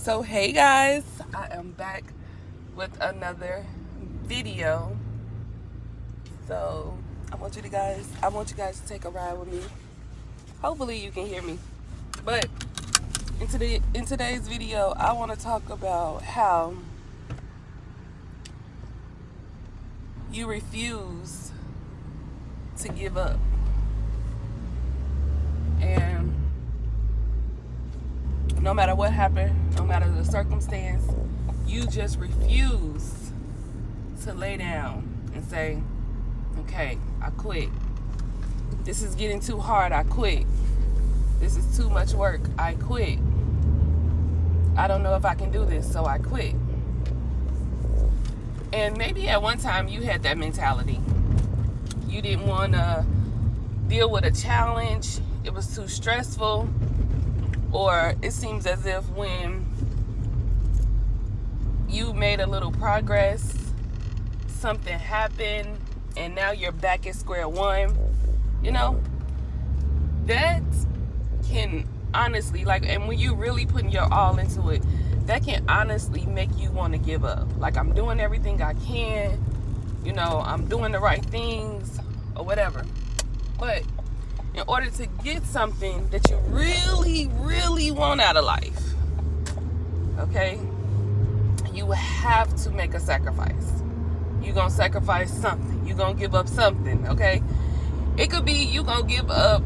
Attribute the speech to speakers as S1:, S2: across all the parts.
S1: So hey guys, I am back with another video. So I want you guys to take a ride with me. Hopefully you can hear me. But in today's video, I want to talk about how you refuse to give up. And no matter what happened, no matter the circumstance, you just refuse to lay down and say, okay, I quit. This is getting too hard, I quit. This is too much work, I quit. I don't know if I can do this, so I quit. And maybe at one time you had that mentality. You didn't want to deal with a challenge. It was too stressful. Or it seems as if when you made a little progress, something happened, and now you're back at square one. You know, that can honestly, and when you really putting your all into it, that can honestly make you want to give up. Like, I'm doing everything I can, I'm doing the right things or whatever. But in order to get something that you really, really want out of life, okay, you have to make a sacrifice. You're going to sacrifice something. You're going to give up something, okay? It could be you going to give up,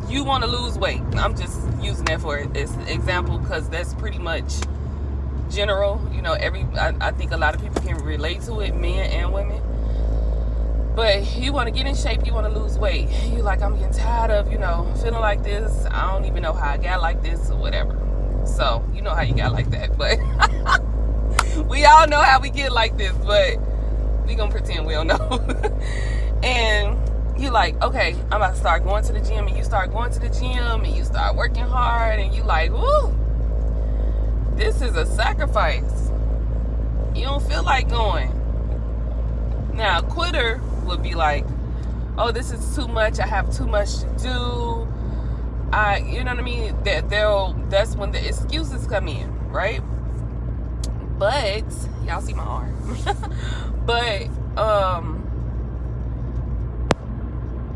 S1: you want to lose weight. I'm just using that for an example because that's pretty much general. I think a lot of people can relate to it, men and women. But you want to get in shape, you want to lose weight. You're like, I'm getting tired of, feeling like this. I don't even know how I got like this or whatever. So, you know how you got like that. But we all know how we get like this. But we going to pretend we don't know. And you're like, okay, I'm about to start going to the gym. And you start going to the gym and you start working hard. And you like, woo, this is a sacrifice. You don't feel like going. Now, quitter would be like, oh, this is too much. I have too much to do. You know what I mean? That's when the excuses come in, right? But y'all see my arm. But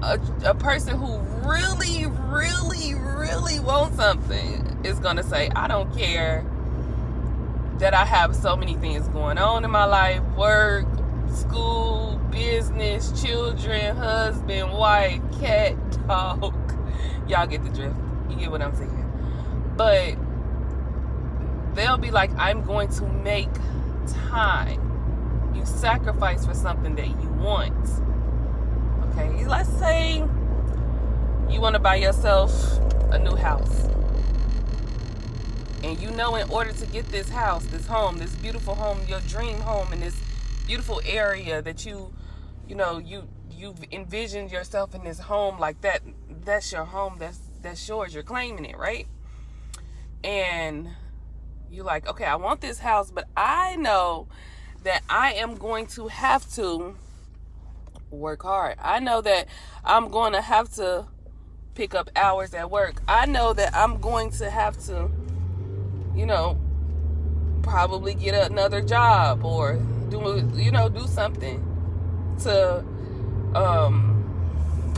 S1: a person who really, really, really wants something is gonna say, I don't care that I have so many things going on in my life, work, school, business, children, husband, wife, cat, dog. Y'all get the drift. You get what I'm saying? But they'll be like, I'm going to make time. You sacrifice for something that you want. Okay, let's say you want to buy yourself a new house. And in order to get this house, this home, this beautiful home, your dream home in this beautiful area that you've envisioned yourself in this home, like that's your home, that's yours, you're claiming it, right? And you're like, okay, I want this house, but I know that I am going to have to work hard. I know that I'm going to have to pick up hours at work. I know that I'm going to have to probably get another job or do something to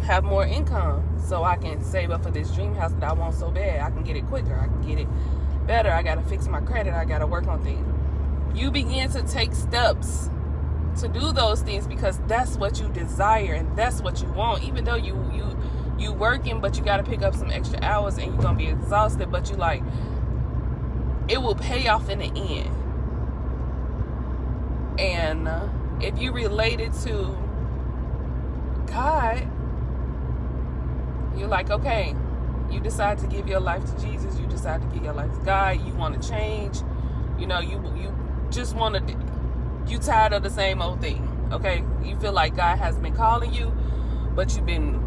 S1: have more income so I can save up for this dream house that I want so bad. I can get it quicker. I can get it better. I got to fix my credit. I got to work on things. You begin to take steps to do those things because that's what you desire and that's what you want. Even though you working, but you got to pick up some extra hours and you're going to be exhausted, but you like, it will pay off in the end. And if you relate it to God, you're like, okay, you decide to give your life to Jesus. You decide to give your life to God. You want to change. You just want to, you tired of the same old thing. Okay. You feel like God has been calling you, but you've been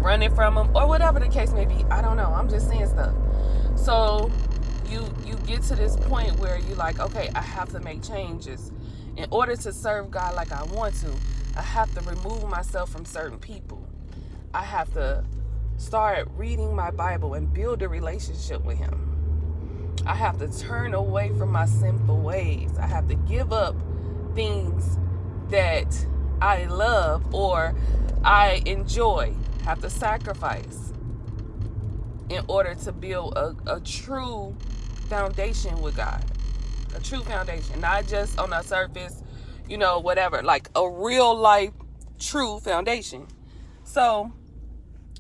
S1: running from him or whatever the case may be. I don't know. I'm just saying stuff. So you get to this point where you're like, okay, I have to make changes. In order to serve God like I want to, I have to remove myself from certain people. I have to start reading my Bible and build a relationship with him. I have to turn away from my sinful ways. I have to give up things that I love or I enjoy. I have to sacrifice in order to build a true foundation with God. A true foundation, not just on the surface, whatever, like a real life true foundation. So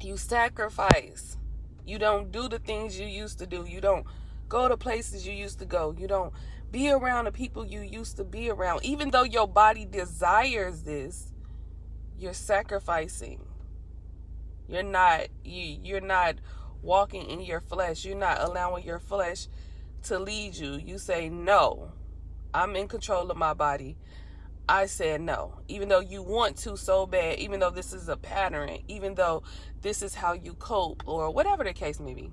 S1: you sacrifice. You don't do the things you used to do. You don't go to places you used to go. You don't be around the people you used to be around. Even though your body desires this, you're sacrificing. You're not walking in your flesh. You're not allowing your flesh to lead you. You say, no, I'm in control of my body. I said no. Even though you want to so bad, even though this is a pattern, even though this is how you cope, or whatever the case may be.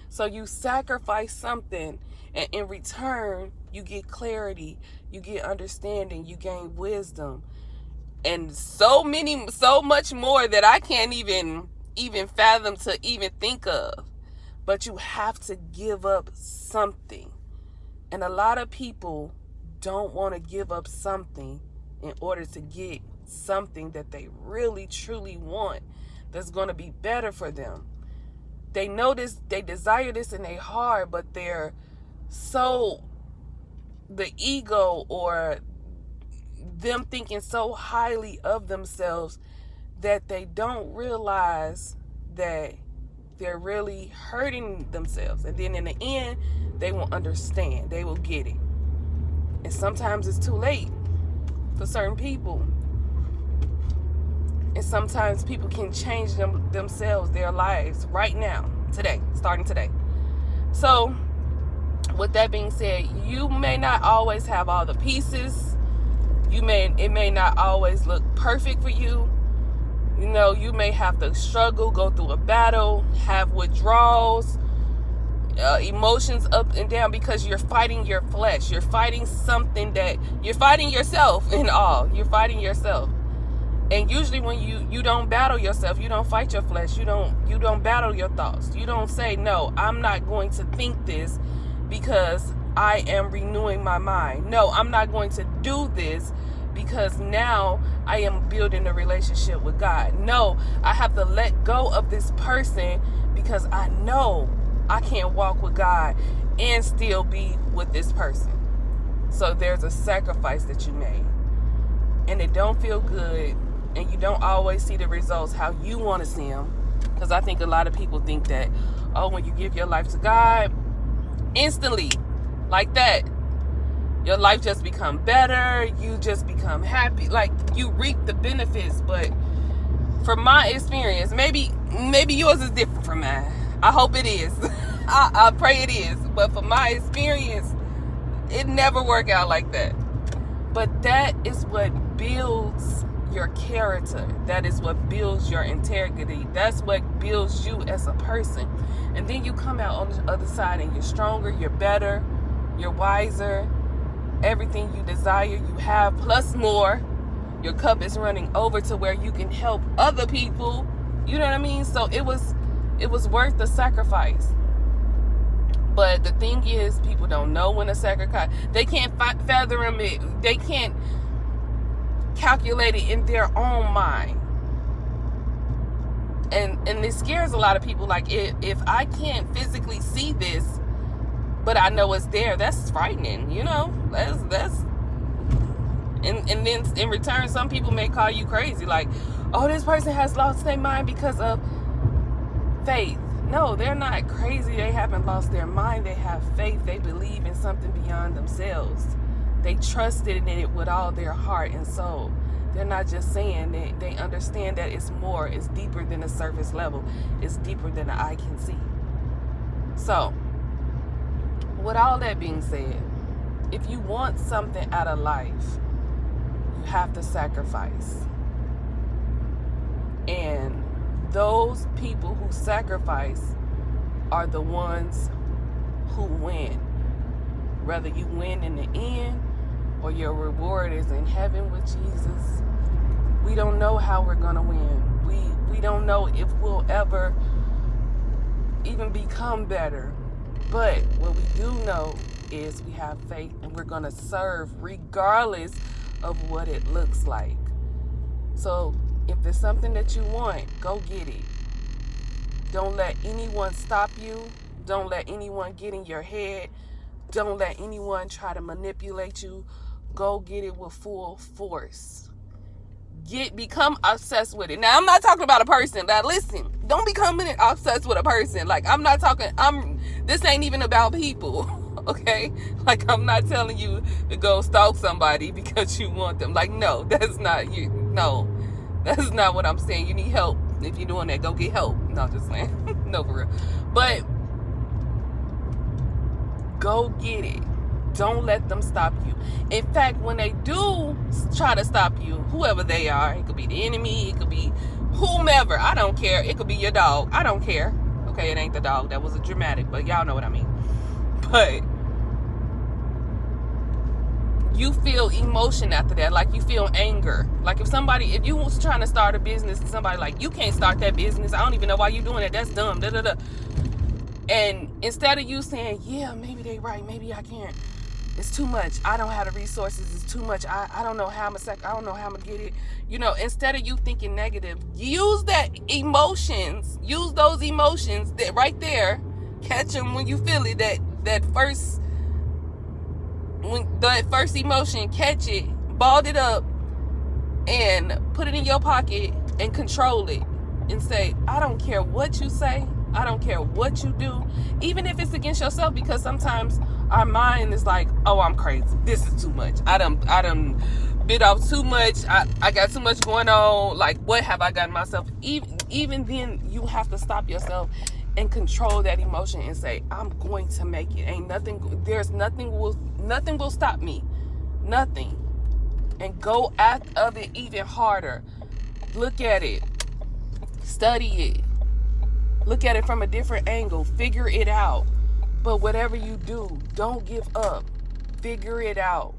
S1: So you sacrifice something, and in return, you get clarity, you get understanding, you gain wisdom, and so much more that I can't even fathom to even think of. But you have to give up something. And a lot of people don't want to give up something in order to get something that they really, truly want that's going to be better for them. They know this, they desire this in their heart, but they're so, the ego or them thinking so highly of themselves that they don't realize that they're really hurting themselves. And then in the end, they will understand. They will get it. And sometimes it's too late for certain people. And sometimes people can change themselves, their lives right now, today, starting today. So, with that being said, you may not always have all the pieces. It may not always look perfect for you. You may have to struggle, go through a battle, have withdrawals, emotions up and down, because you're fighting your flesh. You're fighting something you're fighting yourself in all. You're fighting yourself. And usually when you don't battle yourself, you don't fight your flesh, you don't battle your thoughts. You don't say, no, I'm not going to think this because I am renewing my mind. No, I'm not going to do this because now I am building a relationship with God. No, I have to let go of this person because I know I can't walk with God and still be with this person. So there's a sacrifice that you made. And it don't feel good, and you don't always see the results how you want to see them. Because I think a lot of people think that, when you give your life to God, instantly, like that, your life just become better, you just become happy, like you reap the benefits. But from my experience, maybe yours is different from mine. I hope it is. I pray it is. But from my experience, it never worked out like that. But that is what builds your character. That is what builds your integrity. That's what builds you as a person. And then you come out on the other side and you're stronger, you're better, you're wiser. Everything you desire, you have, plus more. Your cup is running over to where you can help other people. You know what I mean? So it was worth the sacrifice. But the thing is, people don't know when to sacrifice. They can't fathom it. They can't calculate it in their own mind. And it scares a lot of people. Like, if I can't physically see this, but I know it's there, that's frightening, that's and then in return, some people may call you crazy, like, oh, this person has lost their mind because of faith. No, they're not crazy. They haven't lost their mind. They have faith. They believe in something beyond themselves. They trusted in it with all their heart and soul. They're not just saying it. They understand that it's more, it's deeper than the surface level. It's deeper than the eye can see. So, with all that being said, if you want something out of life, you have to sacrifice. And those people who sacrifice are the ones who win. Whether you win in the end or your reward is in heaven with Jesus, we don't know how we're going to win. We don't know if we'll ever even become better. But what we do know is we have faith and we're going to serve regardless of what it looks like. So if there's something that you want, go get it. Don't let anyone stop you. Don't let anyone get in your head. Don't let anyone try to manipulate you. Go get it with full force. Become obsessed with it. Now, I'm not talking about a person. Now, listen, don't become obsessed with a person. Like, this ain't even about people, okay? Like, I'm not telling you to go stalk somebody because you want them. Like, no, that's not you. No, that's not what I'm saying. You need help. If you're doing that, go get help. No, just saying. No, for real. But go get it. Don't let them stop you. In fact, when they do try to stop you, whoever they are, it could be the enemy, it could be whomever, I don't care. It could be your dog, I don't care. Okay, it ain't the dog, that was a dramatic, but y'all know what I mean. But you feel emotion after that, like you feel anger. Like if you was trying to start a business and somebody like, you can't start that business, I don't even know why you doing it, that's dumb, da da da. And instead of you saying, yeah, maybe they right, maybe I can't, it's too much, I don't have the resources, it's too much, I don't know how I'm gonna get it. You know, instead of you thinking negative, use those emotions that right there, catch them when you feel it, that first emotion, catch it, balled it up, and put it in your pocket and control it and say, I don't care what you say, I don't care what you do, even if it's against yourself, because sometimes our mind is like, oh, I'm crazy, this is too much, I done bit off too much, I got too much going on, like what have I gotten myself. Even then you have to stop yourself and control that emotion and say, I'm going to make it. Nothing will stop me. Nothing. And go of it even harder. Look at it. Study it. Look at it from a different angle. Figure it out. But whatever you do, don't give up. Figure it out.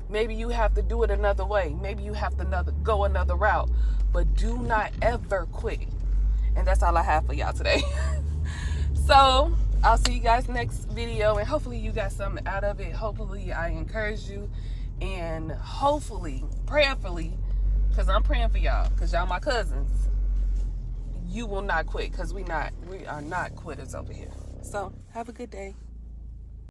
S1: Maybe you have to do it another way. Maybe you have to go another route. But do not ever quit. And that's all I have for y'all today. So I'll see you guys next video, and hopefully you got something out of it. Hopefully I encourage you, and hopefully, prayerfully, because I'm praying for y'all, because y'all my cousins, you will not quit, because we are not quitters over here. So have a good day.